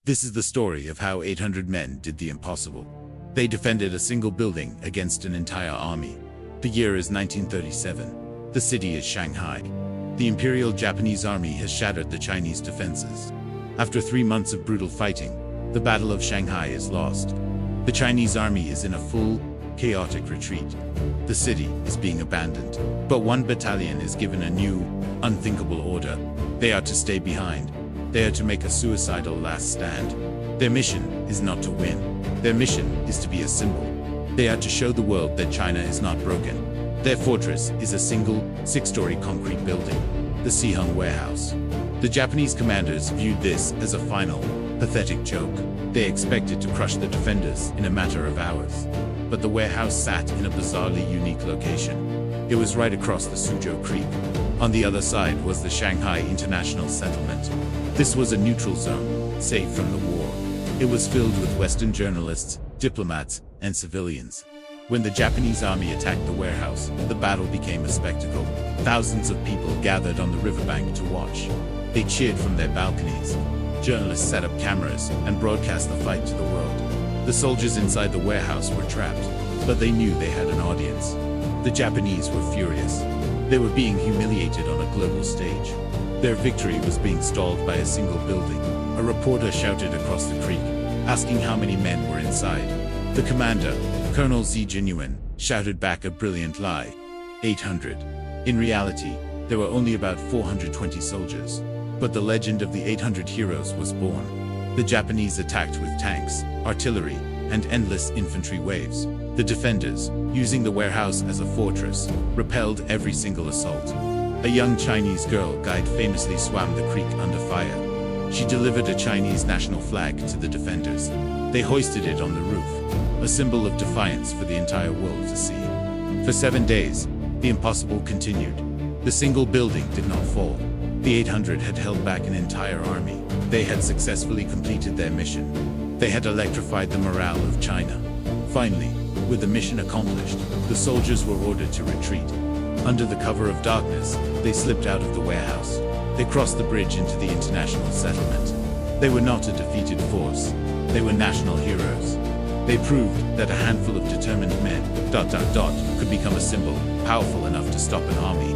This is the story of how 800 men did the impossible. They defended a single building against an entire army. The year is 1937. The city is Shanghai. The Imperial Japanese Army has shattered the Chinese defenses. After 3 months of brutal fighting, the Battle of Shanghai is lost. The Chinese army is in a full, chaotic retreat. The city is being abandoned. But one battalion is given a new, unthinkable order. They are to stay behind. They are to make a suicidal last stand. Their mission is not to win. Their mission is to be a symbol. They are to show the world that China is not broken. Their fortress is a single, 6-story concrete building, the Sihang Warehouse. The Japanese commanders viewed this as a final, pathetic joke. They expected to crush the defenders in a matter of hours. But the warehouse sat in a bizarrely unique location. It was right across the Suzhou Creek. On the other side was the Shanghai International Settlement. This was a neutral zone, safe from the war. It was filled with Western journalists, diplomats, and civilians. When the Japanese army attacked the warehouse, the battle became a spectacle. Thousands of people gathered on the riverbank to watch. They cheered from their balconies. Journalists set up cameras and broadcast the fight to the world. The soldiers inside the warehouse were trapped, but they knew they had an audience. The Japanese were furious. They were being humiliated on a global stage. Their victory was being stalled by a single building. A reporter shouted across the creek, asking how many men were inside. The commander, Colonel Z Genuine, shouted back a brilliant lie: 800. In reality, there were only about 420 soldiers. But the legend of the 800 heroes was born. The Japanese attacked with tanks, artillery, and endless infantry waves. The defenders, using the warehouse as a fortress, repelled every single assault. A young Chinese girl guide famously swam the creek under fire. She delivered a Chinese national flag to the defenders. They hoisted it on the roof, a symbol of defiance for the entire world to see. For 7 days, the impossible continued. The single building did not fall. The 800 had held back an entire army. They had successfully completed their mission. They had electrified the morale of China. Finally, with the mission accomplished, the soldiers were ordered to retreat. Under the cover of darkness, they slipped out of the warehouse. They crossed the bridge into the international settlement. They were not a defeated force. They were national heroes. They proved that a handful of determined men, could become a symbol, powerful enough to stop an army.